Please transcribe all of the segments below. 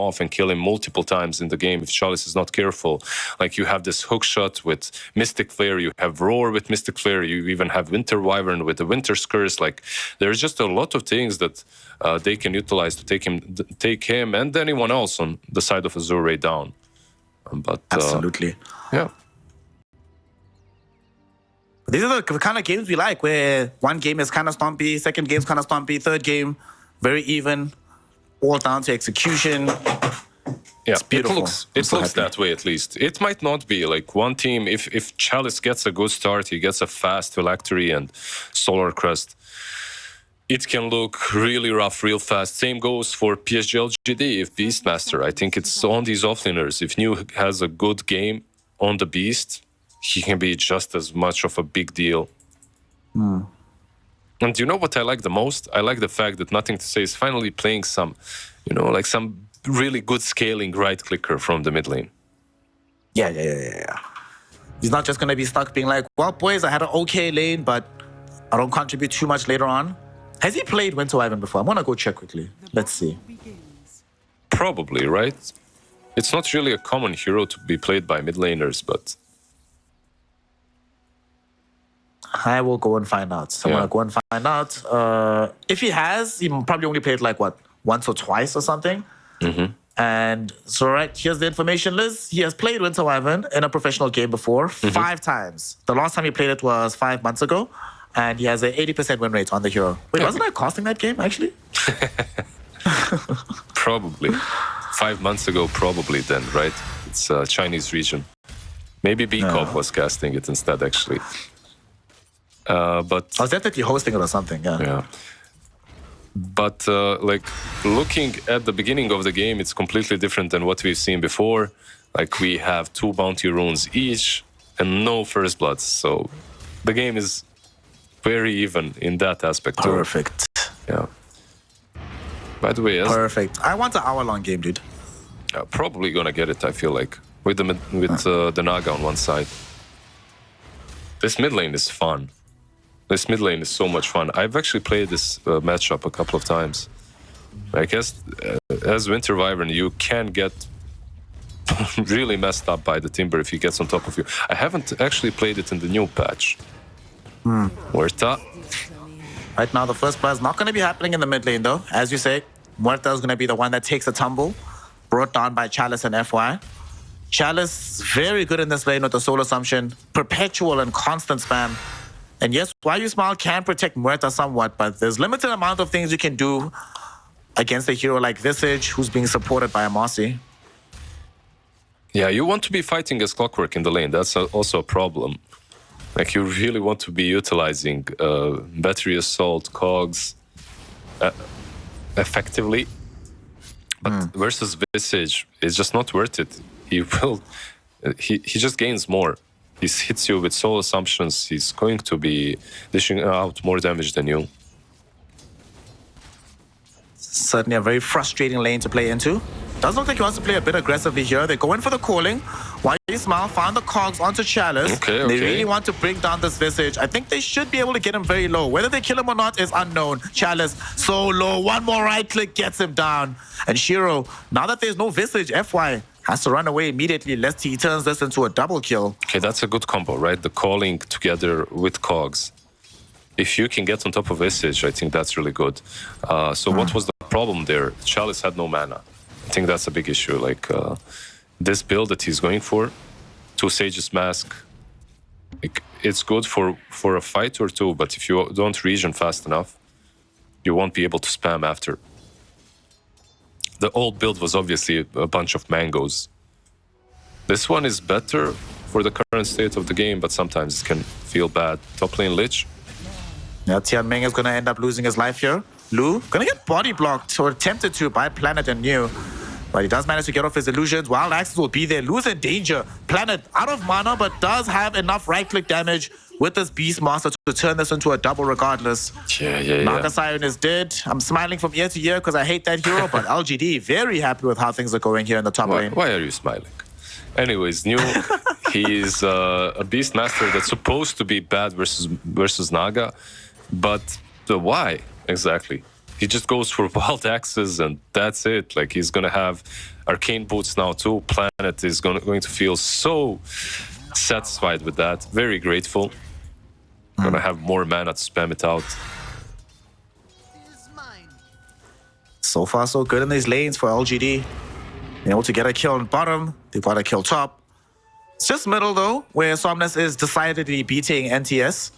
off and kill him multiple times in the game if Chalice is not careful. Like, you have this hook shot with Mystic Flare, you have Roar with Mystic Flare, you even have Winter Wyvern with the Winter's Curse. Like, there's just a lot of things that they can utilize to take him and anyone else on the side of Azure Ray down. But absolutely. Yeah. These are the kind of games we like, where one game is kind of stompy, second game's kind of stompy, third game very even, all down to execution. Yeah, it's beautiful. It looks that way at least. It might not be like one team. If Chalice gets a good start, he gets a fast Phylactery and Solar Crest, it can look really rough real fast. Same goes for PSG.LGD. If Beastmaster, I think it's on these offlaners. If New has a good game on the Beast, he can be just as much of a big deal. And you know what I like the most? I like the fact that Nothing to Say is finally playing some, like some really good scaling right clicker from the mid lane. Yeah. He's not just going to be stuck being like, well, boys, I had an okay lane, but I don't contribute too much later on. Has he played Winter Wyvern before? I'm going to go check quickly. Let's see. Probably, right? It's not really a common hero to be played by mid laners, but... I will go and find out. So I'm going to go and find out. If he has, he probably only played like, what, once or twice or something? And so, right, here's the information, Liz. He has played Winter Wyvern in a professional game before, 5 times. The last time he played it was 5 months ago. And he has an 80% win rate on the hero. Wait, wasn't I casting that game, actually? Probably. 5 months ago, probably then, right? It's a Chinese region. Maybe BCOP was casting it instead, actually. But I was definitely hosting it or something, yeah. But like, looking at the beginning of the game, it's completely different than what we've seen before. Like, we have 2 bounty runes each and no first bloods. So the game is very even in that aspect. Perfect. Yeah. By the way, perfect. I want an hour-long game, dude. Probably gonna get it, I feel like, with the Naga on one side. This mid lane is fun. This mid lane is so much fun. I've actually played this matchup a couple of times. I guess as Winter Wyvern, you can get really messed up by the Timber if he gets on top of you. I haven't actually played it in the new patch. Muerta. Right now, the first play is not going to be happening in the mid lane, though. As you say, Muerta is going to be the one that takes a tumble, brought down by Chalice and FY. Chalice, very good in this lane with the Soul Assumption, perpetual and constant spam. And yes, Why You Smile can protect Muerta somewhat, but there's limited amount of things you can do against a hero like Visage, who's being supported by a Marcy. Yeah, you want to be fighting as Clockwork in the lane. That's also a problem. Like, you really want to be utilizing Battery Assault, Cogs effectively. But versus Visage, it's just not worth it. He just gains more. He hits you with Soul Assumptions. He's going to be dishing out more damage than you. Certainly a very frustrating lane to play into. Does look like he wants to play a bit aggressively here. They go in for the calling. Why You Smile found the Cogs onto Chalice. Okay. They really want to bring down this Visage. I think they should be able to get him very low. Whether they kill him or not is unknown. Chalice so low. One more right click gets him down. And Shiro, now that there's no Visage, FY has to run away immediately lest he turns this into a double kill. Okay, that's a good combo, right? The calling together with Cogs. If you can get on top of Visage, I think that's really good. So what was the problem there? Chalice had no mana. I think that's a big issue. Like, this build that he's going for, 2 Sage's Mask, it's good for a fight or two, but if you don't regen fast enough, you won't be able to spam after. The old build was obviously a bunch of mangoes. This one is better for the current state of the game, but sometimes it can feel bad. Top lane Lich. Yeah, Tianming is going to end up losing his life here. Lu going to get body blocked, or attempted to, by Planet and New. But he does manage to get off his illusions. Wild Axes will be there. Lu's in danger. Planet out of mana, but does have enough right-click damage with this Beastmaster to turn this into a double regardless. Yeah. Naga Siren is dead. I'm smiling from ear to ear because I hate that hero, but LGD very happy with how things are going here in the top lane. Why are you smiling? Anyways, New, he's a Beastmaster that's supposed to be bad versus Naga, but the why exactly? he just goes for wild axes and that's it. Like he's gonna have arcane boots now too. Planet is going to feel so satisfied with that. Very grateful. Gonna have more mana to spam it out. So far, so good in these lanes for LGD. Being able to get a kill on bottom. They've got a kill top. It's just middle though, where Somnus is decidedly beating NTS.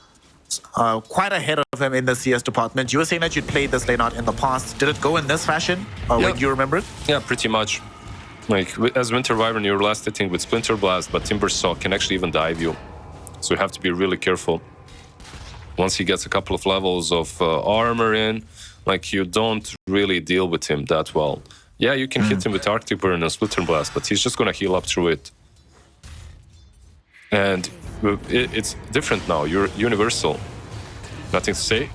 Quite ahead of him in the CS department. You were saying that you'd played this lane out in the past. Did it go in this fashion? When you remember it? Yeah, pretty much. Like as Winter Wyvern, you're last hitting with Splinter Blast, but Timbersaw can actually even dive you. So you have to be really careful. Once he gets a couple of levels of armor in, like you don't really deal with him that well. Yeah, you can hit him with Arctic Burn and Splinter Blast, but he's just gonna heal up through it. And it's different now. You're universal. Nothing to say.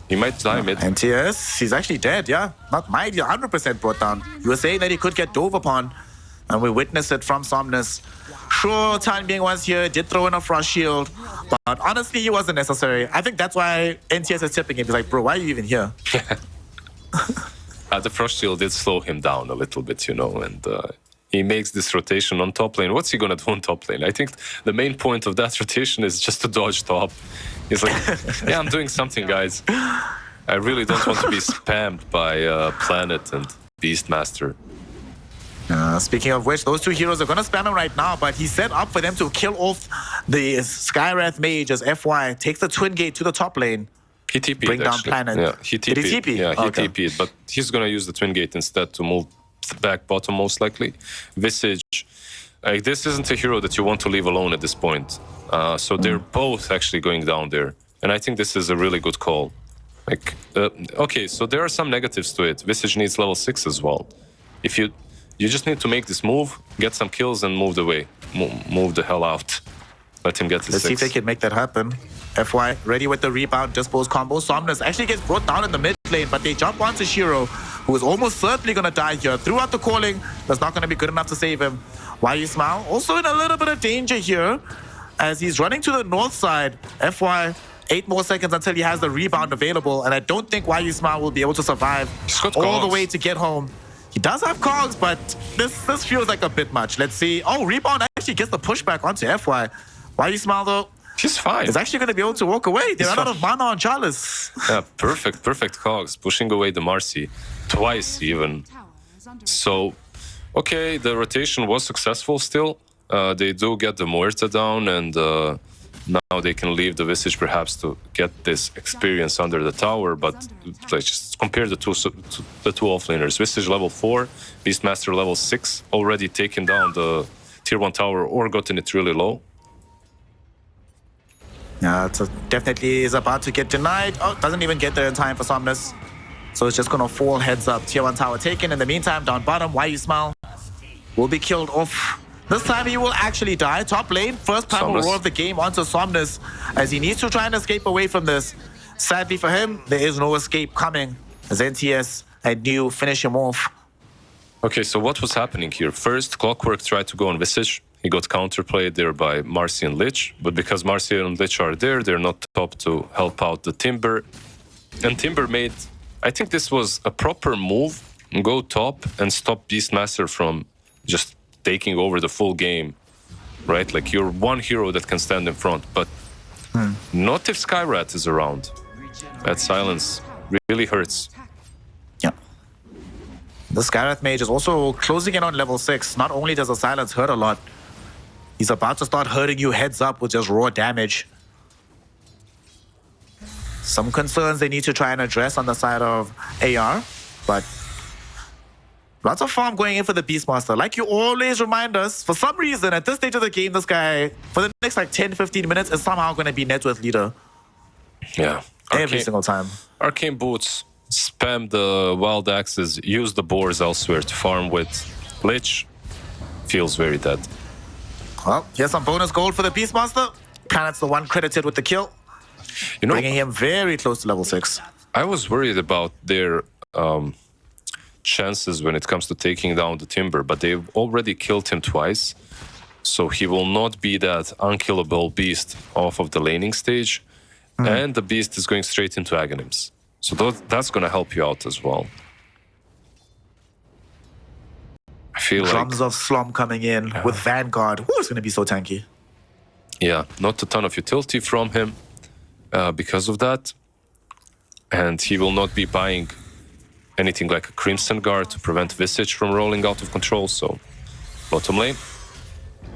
He might die mid. NTS, he's actually dead, yeah. Not might, 100% brought down. You were saying that he could get dove upon, and we witnessed it from Somnus. Sure, time being was here, did throw in a frost shield, but honestly, he wasn't necessary. I think that's why NTS is tipping him. He's like, bro, why are you even here? The frost shield did slow him down a little bit, you know, and he makes this rotation on top lane. What's he gonna do on top lane? I think the main point of that rotation is just to dodge top. He's like, yeah, I'm doing something, guys. I really don't want to be spammed by Planet and Beastmaster. Speaking of which, those two heroes are going to spam him right now, but he's set up for them to kill off the Skywrath Mage as FY takes the Twin Gate to the top lane. He TP'd, bring down actually. Planet. Yeah, he TP'd. Did he TP? Yeah, he TP'd, but he's going to use the Twin Gate instead to move back bottom, most likely. Visage, this isn't a hero that you want to leave alone at this point. So they're both actually going down there. And I think this is a really good call. Like, okay, so there are some negatives to it. Visage needs level 6 as well. If you just need to make this move, get some kills, and move away. Move the hell out. Let him get his 6. Let's see if they can make that happen. FY ready with the rebound, dispose combo. Somnus actually gets brought down in the mid lane, but they jump onto Shiro, who is almost certainly going to die here. Threw out the calling. That's not going to be good enough to save him. Why you smile? Also in a little bit of danger here, as he's running to the north side. FY, 8 more seconds until he has the rebound available, and I don't think Why You Smile will be able to survive all the way to get home. He does have cogs, but this feels like a bit much. Let's see. Oh, rebound actually gets the pushback onto FY. Why You Smile, though? He's fine. He's actually going to be able to walk away. They run out of mana on Chalice. Yeah, perfect cogs. Pushing away the Marcy. Twice, even. So, okay, the rotation was successful still. They do get the Muerta down, and now they can leave the Visage perhaps to get this experience under the tower, but let's just compare the two offlaners. Visage level 4, Beastmaster level 6, already taken down the tier 1 tower or gotten it really low. Yeah, it definitely is about to get denied. Oh, doesn't even get there in time for Somnus. So it's just going to fall heads up. Tier 1 tower taken. In the meantime, down bottom, Why You Smile will be killed off. This time he will actually die. Top lane, first primal roar of the game onto Somnus, as he needs to try and escape away from this. Sadly for him, there is no escape coming, as NTS and New finish him off. Okay, so what was happening here? First, Clockwork tried to go on Visage. He got counterplayed there by Marcy and Lich, but because Marcy and Lich are there, they're not top to help out the Timber. And Timber made, I think this was a proper move, go top and stop Beastmaster from just taking over the full game, right? Like you're one hero that can stand in front, but not if Skywrath is around. That silence really hurts. Yeah. The Skywrath Mage is also closing in on level 6. Not only does the silence hurt a lot, he's about to start hurting you heads up with just raw damage. Some concerns they need to try and address on the side of AR, but lots of farm going in for the Beastmaster. Like you always remind us, for some reason, at this stage of the game, this guy, for the next like 10, 15 minutes, is somehow going to be net worth leader. Yeah. Every single time. Arcane Boots, spam the Wild Axes, use the boars elsewhere to farm with. Lich feels very dead. Well, here's some bonus gold for the Beastmaster. Planet's the one credited with the kill. You know, bringing him very close to level 6. I was worried about their chances when it comes to taking down the Timber, but they've already killed him twice, so he will not be that unkillable beast off of the laning stage, and the beast is going straight into Aghanims. So that's going to help you out as well. I feel Drums of Slum coming in with Vanguard. Ooh, it's going to be so tanky. Yeah, not a ton of utility from him because of that. And he will not be buying anything like a Crimson Guard to prevent Visage from rolling out of control. So, bottom lane.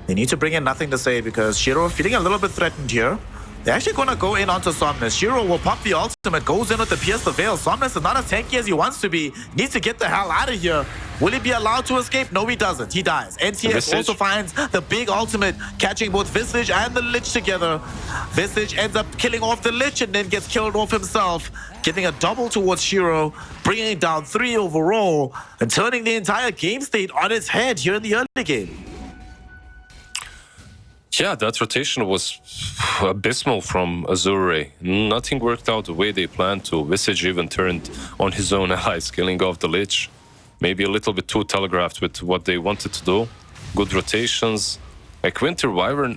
They need to bring in Nothing to Say because Shiro feeling a little bit threatened here. They're actually going to go in onto Somnus. Shiro will pop the ultimate, goes in with the Pierce the Veil. Somnus is not as tanky as he wants to be. Needs to get the hell out of here. Will he be allowed to escape? No, he doesn't. He dies. NTS Visage also finds the big ultimate, catching both Visage and the Lich together. Visage ends up killing off the Lich and then gets killed off himself, giving a double towards Shiro, bringing down 3 overall, and turning the entire game state on its head here in the early game. Yeah, that rotation was abysmal from Azure Ray. Nothing worked out the way they planned to. Visage even turned on his own allies, killing off the Lich. Maybe a little bit too telegraphed with what they wanted to do. Good rotations. Like Winter Wyvern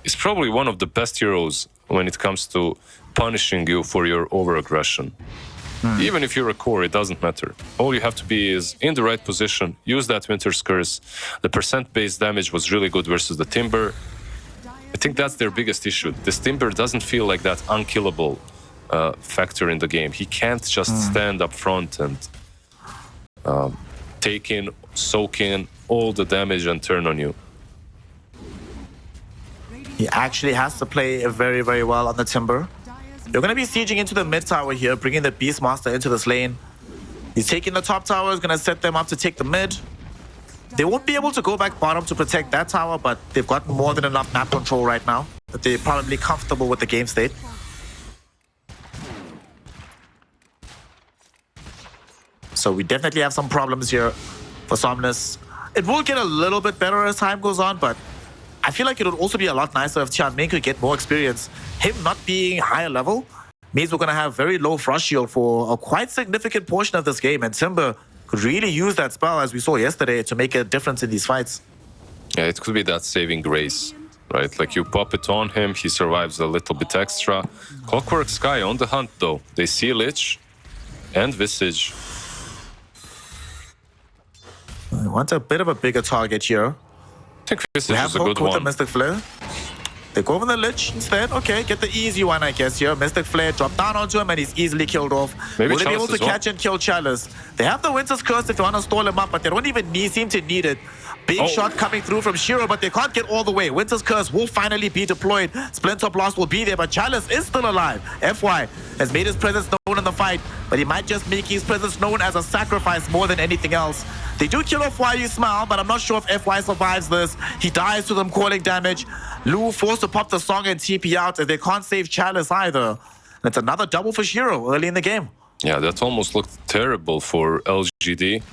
is probably one of the best heroes when it comes to punishing you for your over-aggression. Even if you're a core, it doesn't matter. All you have to be is in the right position, use that Winter's Curse. The percent-based damage was really good versus the Timber. I think that's their biggest issue. This Timber doesn't feel like that unkillable factor in the game. He can't just stand up front and take in, soak in all the damage and turn on you. He actually has to play very, very well on the Timber. You're going to be sieging into the mid tower here, bringing the Beastmaster into this lane. He's taking the top tower, is going to set them up to take the mid. They won't be able to go back bottom to protect that tower, but they've got more than enough map control right now that they're probably comfortable with the game state. So we definitely have some problems here for Somnus. It will get a little bit better as time goes on, but I feel like it would also be a lot nicer if Tianming could get more experience. Him not being higher level means we're going to have very low frost shield for a quite significant portion of this game, and Timber could really use that spell, as we saw yesterday, to make a difference in these fights. Yeah, it could be that saving grace, right? Like you pop it on him, he survives a little bit extra. Clockwork Sky on the hunt, though. They see Lich and Visage. I want a bit of a bigger target here. I think Visage is a good with one. the Mystic Flare. They go for the Lich instead. Okay, get the easy one, I guess, here. Mystic Flare, drop down onto him, and he's easily killed off. Maybe Will they be able Chalice to as well? catch and kill Chalice? They have the Winter's Curse if they want to stall him up, but they don't even seem to need it. Big shot coming through from Shiro, but they can't get all the way. Winter's Curse will finally be deployed. Splinter Blast will be there, but Chalice is still alive. FY has made his presence known in the fight, but he might just make his presence known as a sacrifice more than anything else. They do kill off You Smile, but I'm not sure if FY survives this. He dies to them calling damage. Lu forced to pop the song and TP out, and they can't save Chalice either. That's another double for Shiro early in the game. Yeah, that almost looked terrible for LGD.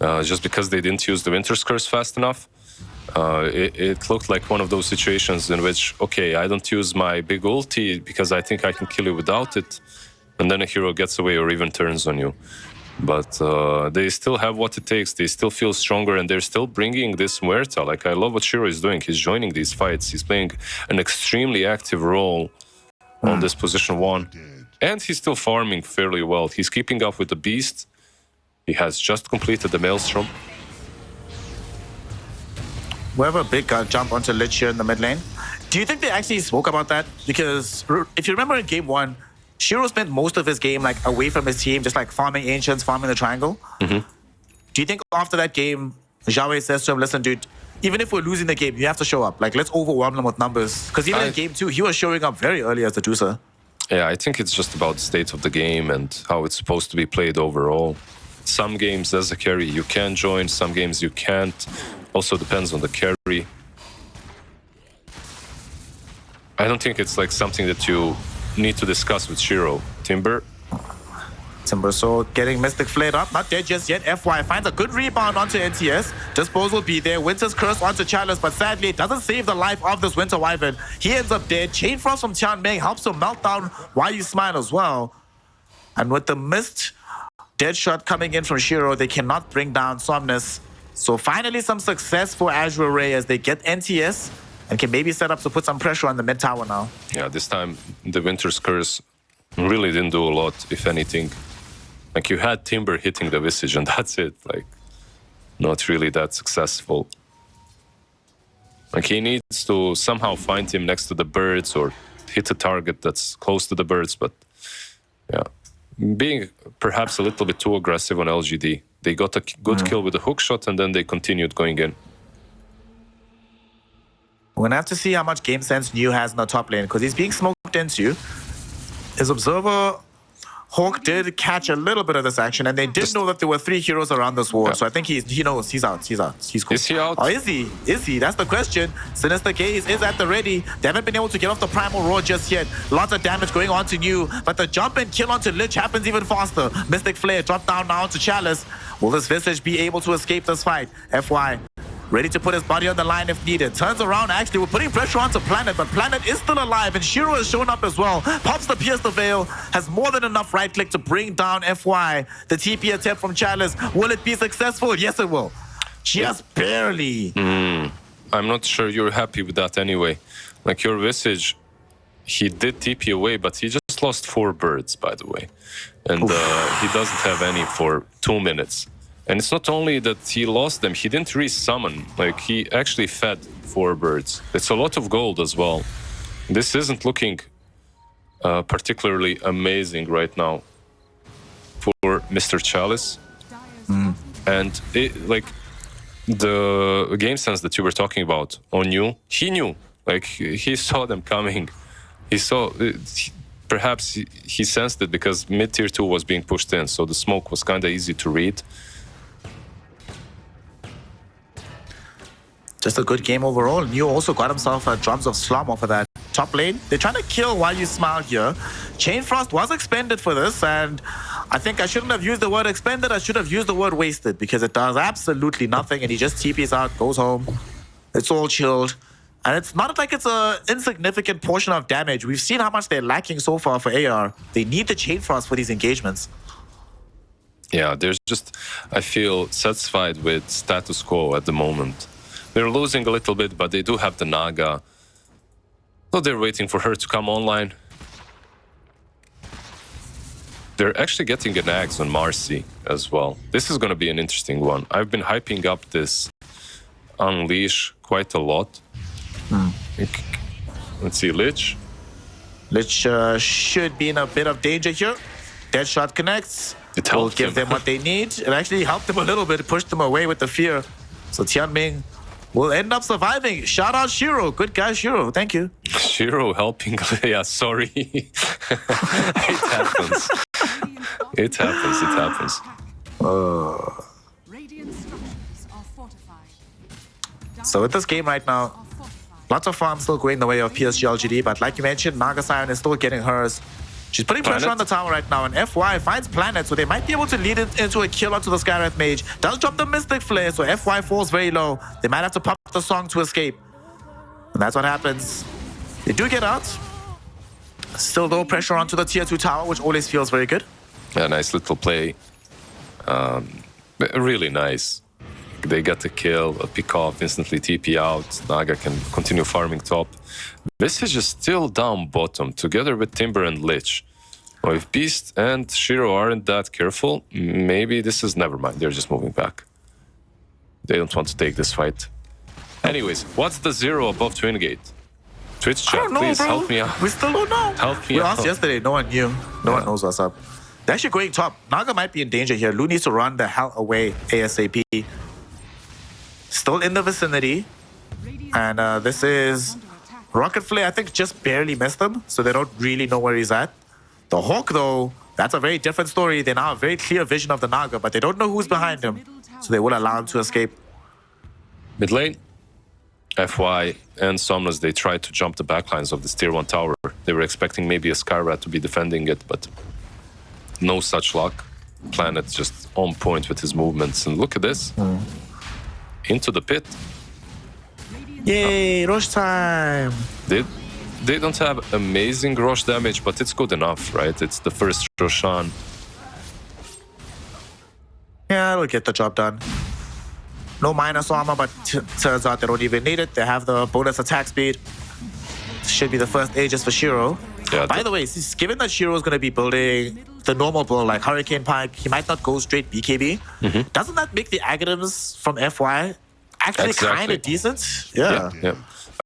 Just because they didn't use the Winter's Curse fast enough. It looked like one of those situations in which, okay, I don't use my big ulti because I think I can kill you without it, and then a hero gets away or even turns on you. But they still have what it takes. They still feel stronger, and they're still bringing this Muerta. Like, I love what Shiro is doing. He's joining these fights. He's playing an extremely active role on this position 1. And he's still farming fairly well. He's keeping up with the Beast. He has just completed the Maelstrom. We have a big jump onto Lich here in the mid lane. Do you think they actually spoke about that? Because if you remember in game 1, Shiro spent most of his game like away from his team, just like farming Ancients, farming the triangle. Do you think after that game, Xiaowei says to him, listen, dude, even if we're losing the game, you have to show up. Like, let's overwhelm them with numbers. Because even in game 2, he was showing up very early as the Deucer. Yeah, I think it's just about the state of the game and how it's supposed to be played overall. Some games as a carry you can join, some games you can't. Also depends on the carry. I don't think it's like something that you need to discuss with Shiro. Timber. Timber so getting Mystic flared up, not dead just yet. FY finds a good rebound onto NTS. Dispose will be there. Winter's Curse onto Chalice, but sadly it doesn't save the life of this Winter Wyvern. He ends up dead. Chain Frost from Tianming helps him melt down You Smile as well. And with the missed dead shot coming in from Shiro, they cannot bring down Somnus. So finally some success for Azure Ray as they get NTS and can maybe set up to put some pressure on the mid tower now. Yeah, this time the Winter's Curse Really didn't do a lot, if anything. Like, you had Timber hitting the Visage, and that's it. Like, not really that successful. Like, he needs to somehow find him next to the birds or hit a target that's close to the birds, but yeah. Being perhaps a little bit too aggressive on LGD. They got a good kill with a hook shot, and then they continued going in. We're gonna have to see how much game sense New has in the top lane, because he's being smoked into. His Observer Hawk did catch a little bit of this action, and they did know that there were 3 heroes around this ward. So I think he knows he's out. He's cool. Is he out? Or is he? Is he? That's the question. Sinister Gaze is at the ready. They haven't been able to get off the Primal Roar just yet. Lots of damage going on to New, but the jump and kill onto Lich happens even faster. Mystic Flare dropped down now to Chalice. Will this Visage be able to escape this fight? FY. Ready to put his body on the line if needed. Turns around, actually, we're putting pressure onto Planet, but Planet is still alive, and Shiro has shown up as well. Pops the Pierce the Veil, has more than enough right click to bring down FY. The TP attempt from Chalice, will it be successful? Yes, it will. Just barely. I'm not sure you're happy with that anyway. Like, your Visage, he did TP away, but he just lost 4 birds, by the way. And he doesn't have any for 2 minutes. And it's not only that he lost them, he didn't re-summon. Like, he actually fed 4 birds. It's a lot of gold as well. This isn't looking particularly amazing right now for Mr. Chalice. And like, the game sense that you were talking about on you, he knew. Like, he saw them coming. He saw... Perhaps he sensed it because mid-tier 2 was being pushed in, so the smoke was kind of easy to read. Just a good game overall. New also got himself a Drums of Slum off of that top lane. They're trying to kill while you smile here. Chain Frost was expended for this, and I think I shouldn't have used the word expended. I should have used the word wasted, because it does absolutely nothing, and he just TPs out, goes home. It's all chilled. And it's not like it's an insignificant portion of damage. We've seen how much they're lacking so far for AR. They need the Chain Frost for these engagements. Yeah, there's just... I feel satisfied with status quo at the moment. They're losing a little bit, but they do have the Naga. So they're waiting for her to come online. They're actually getting an axe on Marcy as well. This is going to be an interesting one. I've been hyping up this Unleash quite a lot. Let's see, Lich. Lich should be in a bit of danger here. Deadshot connects. It will helped give him. them what they need. It actually helped them a little bit, pushed them away with the fear. So Tianming will end up surviving. Shout out Shiro. Good guy, Shiro. Thank you. Shiro helping. Yeah, sorry. It happens. It happens. It happens. So with this game right now, lots of farms still going the way of PSG.LGD, but like you mentioned, Naga Siren is still getting hers. She's putting pressure on the tower right now, and FY finds Planet, so they might be able to lead it into a kill onto the Skywrath Mage. Does drop the Mystic Flare, so FY falls very low. They might have to pop the song to escape. And that's what happens. They do get out. Still low pressure onto the tier 2 tower, which always feels very good. Yeah, nice little play. Really nice. They get the kill, a pick off, instantly TP out. Naga can continue farming top. Visage is still down bottom, together with Timber and Lich. Well, if Beast and Shiro aren't that careful, maybe this is... Never mind, they're just moving back. They don't want to take this fight. Anyways, what's the 0 above Twin Gate? Twitch chat, please help me out. We still don't know. Help me We out. asked yesterday, no one knew. No one knows what's up. They're actually going top. Naga might be in danger here. Lu needs to run the hell away ASAP. Still in the vicinity. And this is... Rocket Flare, I think, just barely missed him, so they don't really know where he's at. The Hawk, though, that's a very different story. They now have a very clear vision of the Naga, but they don't know who's behind him, so they will allow him to escape. Mid lane, FY and Somnus, they tried to jump the backlines of this tier 1 tower. They were expecting maybe a Skywrath to be defending it, but no such luck. Planet just on point with his movements. And look at this. Into the pit. Yay, rush time! They don't have amazing rush damage, but it's good enough, right? It's the first Roshan. Yeah, it'll get the job done. No minus armor, but turns out they don't even need it. They have the bonus attack speed. should be the first Aegis for Shiro. Yeah, By the way, given that Shiro is going to be building the normal build like Hurricane Pike, he might not go straight BKB. Doesn't that make the Aghanims from FY actually kind of decent? Yeah.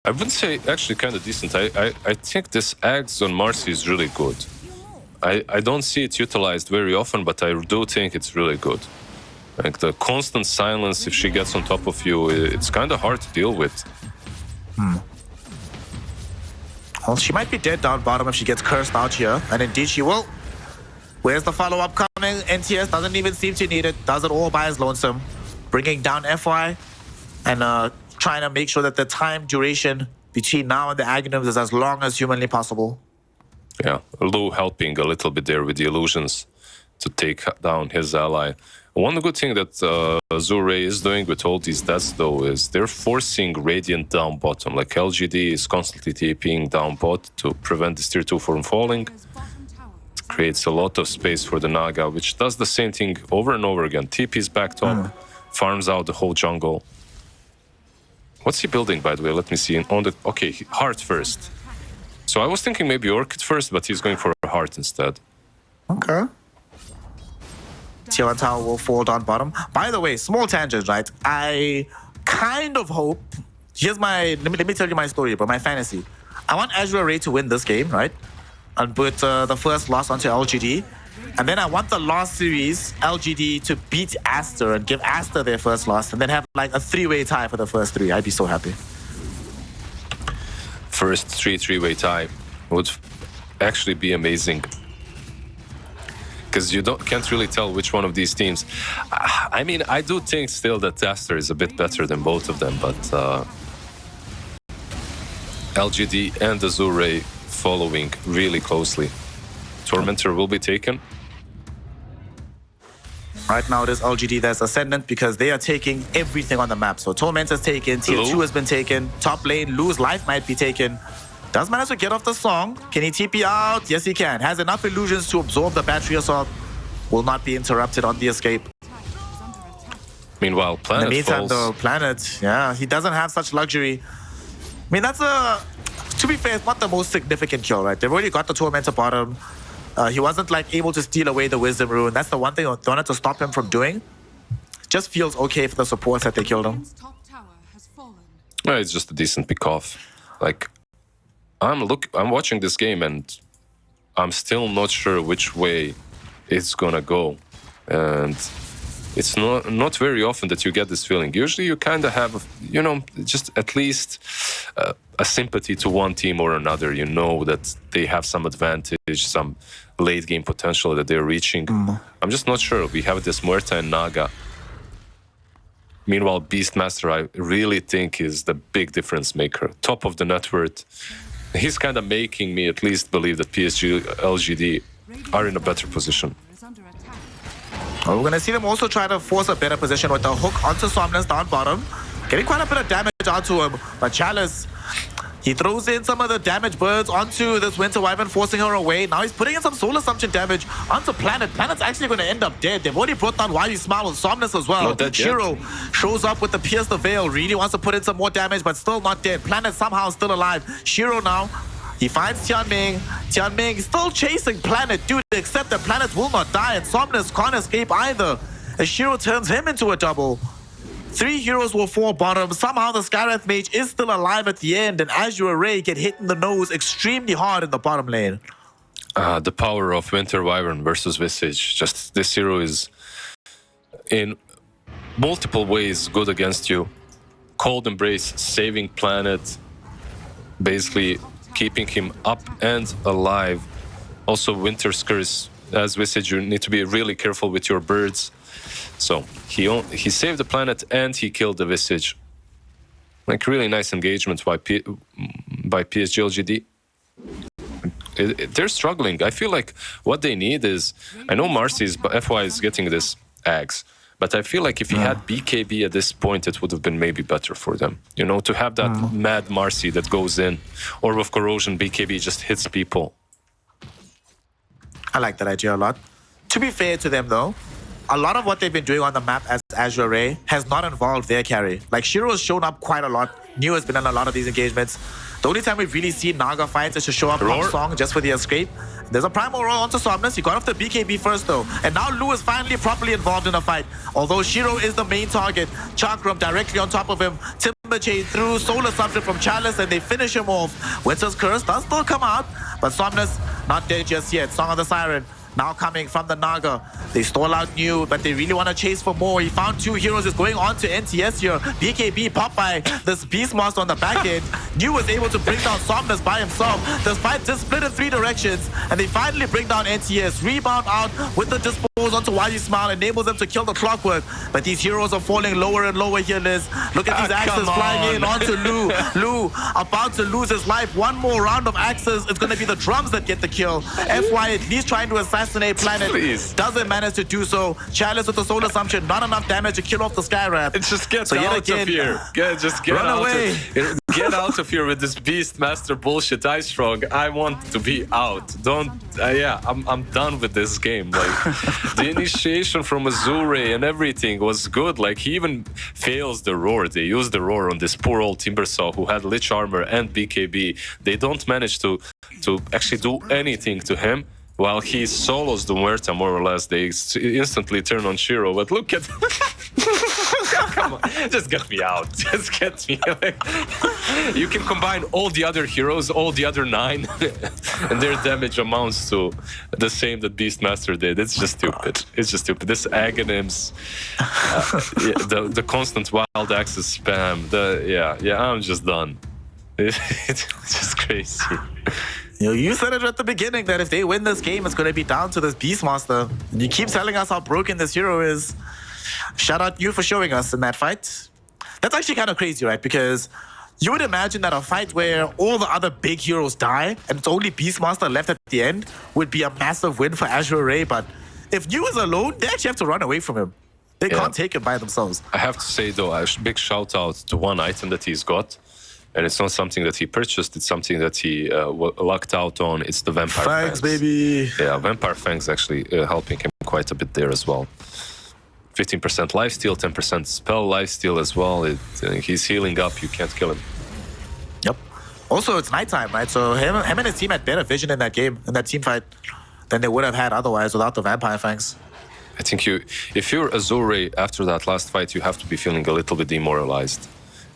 I wouldn't say actually kind of decent. I think this Ags on Marcy is really good. I don't see it utilized very often, but I do think it's really good. Like the constant silence, if she gets on top of you, it's kind of hard to deal with. Well, she might be dead down bottom if she gets cursed out here. And indeed she will. Where's the follow-up coming? NTS doesn't even seem to need it. Does it all by his lonesome. Bringing down FY and trying to make sure that the time duration between now and the Aghanims is as long as humanly possible. Yeah, Lu helping a little bit there with the illusions to take down his ally. One good thing that Azure Ray is doing with all these deaths, though, is they're forcing Radiant down bottom. Like LGD is constantly TPing down bot to prevent this tier 2 from falling. It creates a lot of space for the Naga, which does the same thing over and over again. TP's back top, farms out the whole jungle. What's he building, by the way? Let me see. Okay, Heart first. So I was thinking maybe Orchid first, but he's going for a Heart instead. Okay. Tier 1 tower will fall down bottom. By the way, small tangent, right? I kind of hope... Here's my... Let me tell you my story about my fantasy. I want Azure Ray to win this game, right? And put the first loss onto LGD. And then I want the last series, LGD, to beat Aster and give Aster their first loss. And then have like a three-way tie for the first three. I'd be so happy. First three-way tie would actually be amazing. Because you can't really tell which one of these teams. I mean, I do think still that Aster is a bit better than both of them, but LGD and Azure Ray following really closely. Tormentor will be taken. Right now it is LGD that's ascendant because they are taking everything on the map. So Tormentor's taken, tier 2 has been taken, top lane, Lu's life might be taken. Does manage to get off the song. Can he TP out? Yes, he can. Has enough illusions to absorb the battery assault. Will not be interrupted on the escape. Meanwhile, Planet in the meantime, falls. though, Planet, yeah, he doesn't have such luxury. I mean, that's to be fair, it's not the most significant kill, right? They've already got the Tormentor bottom. He wasn't like able to steal away the Wisdom Rune. That's the one thing they wanted to stop him from doing. Just feels okay for the supports that they killed him. Well, it's just a decent pick off. Like, I'm watching this game and I'm still not sure which way it's gonna go. And it's not very often that you get this feeling. Usually you kind of have, you know, just at least a sympathy to one team or another. You know that they have some advantage, some late game potential that they're reaching. I'm just not sure. We have this Muerta and Naga. Meanwhile, Beastmaster, I really think is the big difference maker. Top of the net worth. He's kind of making me at least believe that PSG.LGD are in a better position. Well, we're going to see them also try to force a better position with the hook onto Somnus down bottom. Getting quite a bit of damage onto him. But Chalice, he throws in some of the damage birds onto this Winter Wyvern, forcing her away. Now he's putting in some Soul Assumption damage onto Planet. Planet's actually going to end up dead. They've already brought down Wily Smile with Somnus as well. Shiro shows up with the Pierce the Veil. Really wants to put in some more damage, but still not dead. Planet somehow still alive. Shiro now, he finds Tianming. Tianming still chasing Planet. Dude, except that Planet will not die, and Somnus can't escape either. As Shiro turns him into a double. 3 heroes will fall bottom. Somehow the Skywrath Mage is still alive at the end, and Azure Ray get hit in the nose extremely hard in the bottom lane. The power of Winter Wyvern versus Visage. Just this hero is in multiple ways good against you. Cold Embrace, saving Planet, basically keeping him up and alive. Also Winter's Curse. As Visage, you need to be really careful with your birds. So he saved the Planet and he killed the Visage. Like really nice engagement by PSG.LGD. They're struggling. I feel like what they need is, I know Marcy's FY is getting this axe, but I feel like if he had BKB at this point, it would have been maybe better for them. You know, to have that mad Marcy that goes in, or with Corrosion, BKB just hits people. I like that idea a lot. To be fair to them though, a lot of what they've been doing on the map as Azure Ray has not involved their carry. Like, Shiro has shown up quite a lot. New has been in a lot of these engagements. The only time we've really seen Naga fights is to show up on Song just for the escape. There's a primal roll onto Somnus. He got off the BKB first though. And now Lu is finally properly involved in a fight. Although Shiro is the main target. Chakram directly on top of him. Timber Chain through Solar Subject from Chalice and they finish him off. Winter's Curse does still come out. But Somnus not dead just yet. Song of the Siren now coming from the Naga. They stall out New, but they really want to chase for more. He found two heroes. Is going on to NTS here. BKB popped by this Beastmaster on the back end. New was able to bring down Somnus by himself. This fight just split in 3 directions, and they finally bring down NTS. Rebound out with the dispose onto YG Smile, enables them to kill the Clockwork. But these heroes are falling lower and lower here, Liz. Look at these axes flying in onto Lu. Lu about to lose his life. One more round of axes. It's going to be the drums that get the kill. FY at least trying to assassinate Planet. Please. Doesn't manage to do so. Chalice with the Soul Assumption. Not enough damage to kill off the Skywrath. It just gets out of here. Just get run out away. Get out of here with this Beastmaster bullshit. Strong. I want to be out. Don't. Yeah, I'm done with this game. Like the initiation from Azure Ray and everything was good. Like he even fails the roar. They use the roar on this poor old Timbersaw who had Lich Armor and BKB. They don't manage to actually do anything to him. While he solos the Muerta, more or less, they instantly turn on Shiro. But look at... Come on, just get me out. Just get me out. You can combine all the other heroes, all the other 9, and their damage amounts to the same that Beastmaster did. It's just stupid. It's just stupid. This Aghanims, the constant wild access spam, I'm just done. It's just crazy. You said it at the beginning that if they win this game, it's going to be down to this Beastmaster. And you keep telling us how broken this hero is. Shout out you for showing us in that fight. That's actually kind of crazy, right? Because you would imagine that a fight where all the other big heroes die and it's only Beastmaster left at the end would be a massive win for Azure Ray. But if you is alone, they actually have to run away from him. They can't take him by themselves. I have to say, though, a big shout out to one item that he's got. And it's not something that he purchased, it's something that he lucked out on. It's the Vampire Fangs. Baby! Yeah, Vampire Fangs actually helping him quite a bit there as well. 15% lifesteal, 10% spell lifesteal as well. He's healing up, you can't kill him. Yep. Also, it's nighttime, right? So him and his team had better vision in that game, in that team fight, than they would have had otherwise without the Vampire Fangs. I think if you're Azure Ray after that last fight, you have to be feeling a little bit demoralized.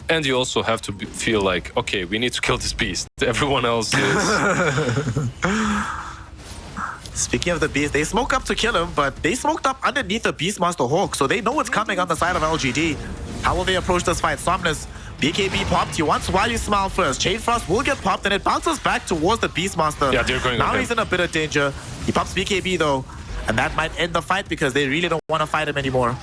And you also have to feel like, okay, we need to kill this beast. Everyone else is... Speaking of the beast, they smoke up to kill him, but they smoked up underneath the Beastmaster Hawk, so they know what's coming on the side of LGD. How will they approach this fight? Somnus, BKB popped. He wants YG Smile first. Chain Frost will get popped, and it bounces back towards the Beastmaster. Yeah, they're going now he's in a bit of danger. He pops BKB, though, and that might end the fight because they really don't want to fight him anymore.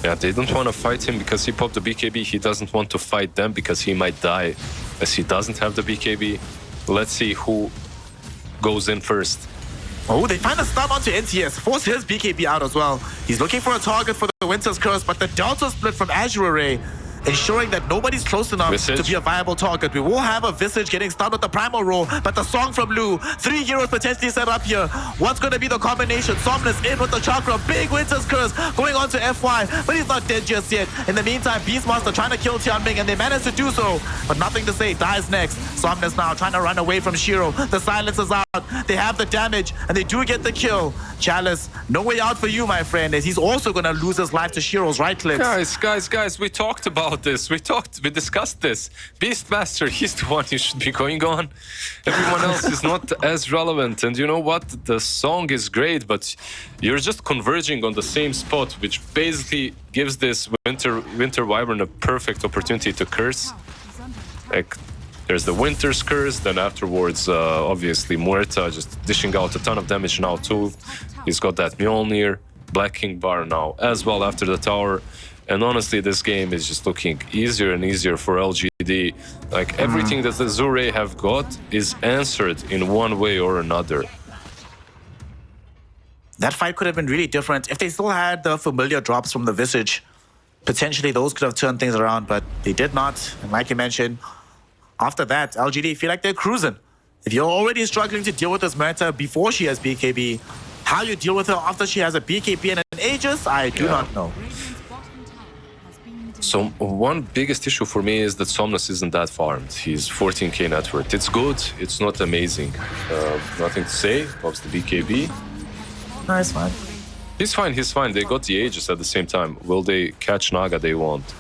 Yeah, they don't want to fight him because he popped the BKB. He doesn't want to fight them because he might die as he doesn't have the BKB. Let's see who goes in first. Oh, they find a stun onto NTS. Force his BKB out as well. He's looking for a target for the Winter's Curse, but the Delta split from Azure Ray, ensuring that nobody's close enough to be a viable target. We will have a Visage getting stunned with the Primal Roll, but the song from Lu, 3 heroes potentially set up here. What's going to be the combination? Somnus in with the Chakra, big Winter's Curse going on to FY, but he's not dead just yet. In the meantime, Beastmaster trying to kill Tianming, and they manage to do so, but nothing to say, dies next. Somnus now trying to run away from Shiro. The silence is out, they have the damage, and they do get the kill. Chalice, no way out for you, my friend, as he's also going to lose his life to Shiro's right click. Guys, we talked about this. We discussed this. Beastmaster, he's the one you should be going on. Everyone else is not as relevant. And you know what? The song is great, but you're just converging on the same spot, which basically gives this Winter Wyvern a perfect opportunity to curse. Like, there's the Winter's Curse, then afterwards, obviously, Muerta just dishing out a ton of damage now too. He's got that Mjolnir, Black King Bar now as well after the tower. And honestly, this game is just looking easier and easier for LGD. Like, everything that the Azure Ray have got is answered in one way or another. That fight could have been really different if they still had the familiar drops from the Visage. Potentially, those could have turned things around, but they did not. And like you mentioned, after that, LGD feel like they're cruising. If you're already struggling to deal with this Muerta before she has BKB, How you deal with her after she has a BKB and an Aegis, I do not know. So one biggest issue for me is that Somnus isn't that farmed. He's 14k net worth. It's good, it's not amazing. Nothing to say, pops the BKB. Nice, fine. He's fine, he's fine. They got the Aegis at the same time. Will they catch Naga? They won't.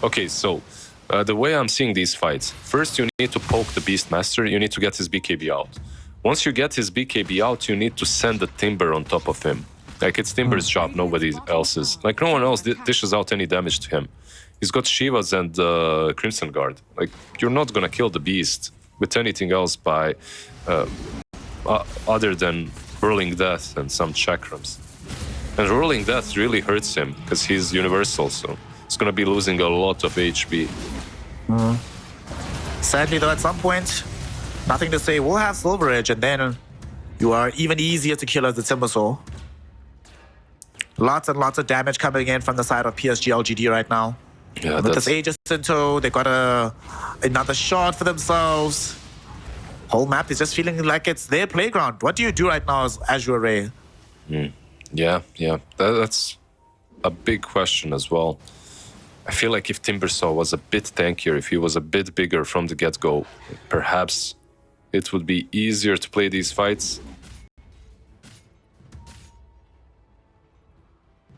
Okay, so the way I'm seeing these fights, first you need to poke the Beastmaster, you need to get his BKB out. Once you get his BKB out, you need to send the Timber on top of him. Like, it's Timber's job, nobody else's. Like, no one else dishes out any damage to him. He's got Shivas and Crimson Guard. Like, you're not gonna kill the Beast with anything else by other than Whirling Death and some Chakrams. And Whirling Death really hurts him because he's universal, so he's gonna be losing a lot of HP. Sadly, though, at some point, nothing to say. We'll have Silver Edge, and then you are even easier to kill as the Timbersaw. Lots and lots of damage coming in from the side of PSG.LGD right now. Yeah, with this Aegis in tow, they got another shot for themselves. Whole map is just feeling like it's their playground. What do you do right now as Azure Ray? Yeah. That's a big question as well. I feel like if Timbersaw was a bit tankier, if he was a bit bigger from the get-go, perhaps it would be easier to play these fights.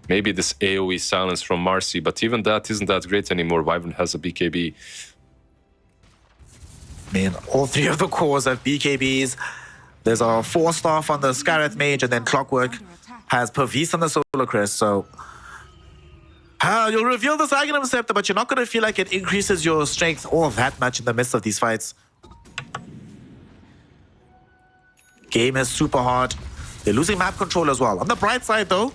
Maybe this AoE silence from Marcy, but even that isn't that great anymore. Wyvern has a BKB. Man, all three of the cores have BKBs. There's a 4-staff on the Scareth Mage, and then Clockwork has Pervis on the Solar Crest, so... you'll reveal this Aghanim Scepter, but you're not going to feel like it increases your strength all that much in the midst of these fights. Game is super hard. They're losing map control as well. On the bright side, though,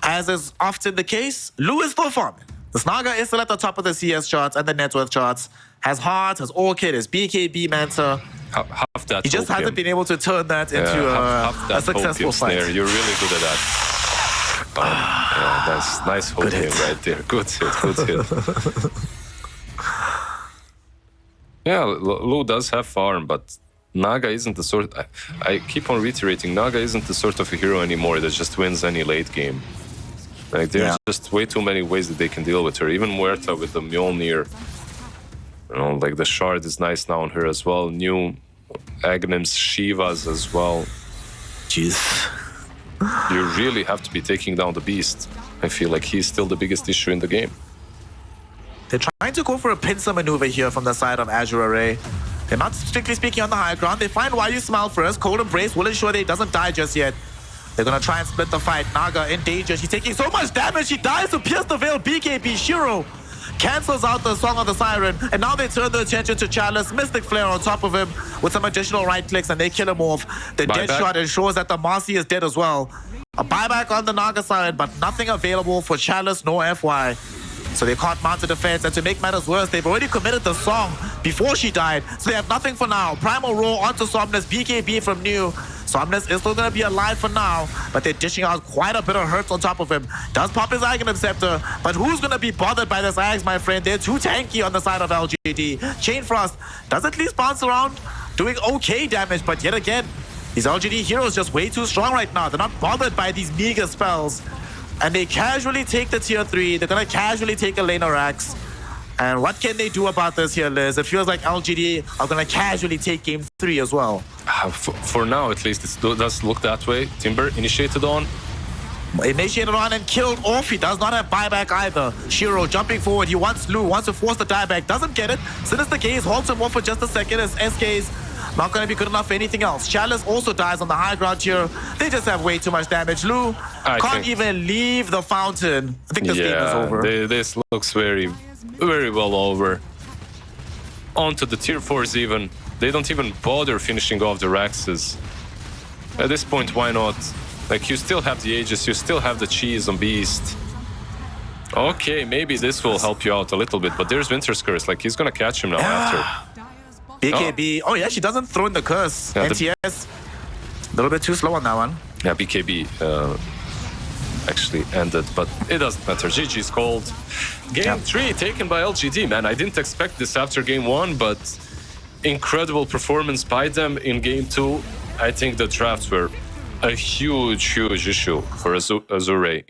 as is often the case, Lou is still farming. The Snaga is still at the top of the CS charts and the net worth charts. Has Heart, has Orchid, has BKB Manta. Half that he just hasn't been able to turn that into a successful fight. Snare. You're really good at that. Yeah, nice hope right there. Good hit. Yeah, Lou does have farm, but Naga isn't the sort... I keep on reiterating, Naga isn't the sort of a hero anymore that just wins any late game. Like, there's just way too many ways that they can deal with her. Even Muerta with the Mjolnir. You know, like the Shard is nice now on her as well. New Aghanims, Shivas as well. Jeez. You really have to be taking down the Beast. I feel like he's still the biggest issue in the game. They're trying to go for a pincer maneuver here from the side of Azure Ray. They're not strictly speaking on the high ground. They find Why You Smile first. Cold Embrace will ensure that he doesn't die just yet. They're gonna try and split the fight. Naga in danger. She's taking so much damage. She dies to pierce the veil. BKB Shiro cancels out the Song of the Siren. And now they turn their attention to Chalice. Mystic Flare on top of him with some additional right clicks, and they kill him off. The dead shot ensures that the Marcy is dead as well. A buyback on the Naga side, but nothing available for Chalice nor FY. So they can't mount a defense, and to make matters worse, they've already committed the Song before she died, so they have nothing for now. Primal Roar onto Somnus, BKB from New. Somnus is still going to be alive for now, but they're dishing out quite a bit of hurts on top of him. Does pop his Aghanim Scepter, but who's going to be bothered by this Ags, my friend? They're too tanky on the side of LGD. Chain Frost does at least bounce around, doing okay damage, but yet again, these LGD heroes just way too strong right now. They're not bothered by these meager spells. And they casually take the tier 3. They're going to casually take a Laner Axe. And what can they do about this here, Liz? It feels like LGD are going to casually take game 3 as well. For now, at least, it does look that way. Timber initiated on. Initiated on and killed off. He does not have buyback either. Shiro jumping forward. He wants Lou, wants to force the dieback. Doesn't get it. Sinister Gaze holds him off for just a second as SK's not going to be good enough for anything else. Chalice also dies on the high ground here. They just have way too much damage. Lou can't even leave the fountain. I think this game is over. This looks very well over. On to the tier 4s even. They don't even bother finishing off the Raxes. At this point, why not? Like, you still have the Aegis, you still have the cheese on Beast. Okay, maybe this will help you out a little bit, but there's Winter's Curse. Like, he's gonna catch him now after. BKB. Oh, yeah, she doesn't throw in the curse. Yeah, NTS. A little bit too slow on that one. Yeah, BKB actually ended, but it doesn't matter. GG's called. Game 3 taken by LGD, man. I didn't expect this after game 1, but incredible performance by them in game 2. I think the drafts were a huge issue for Azure Ray.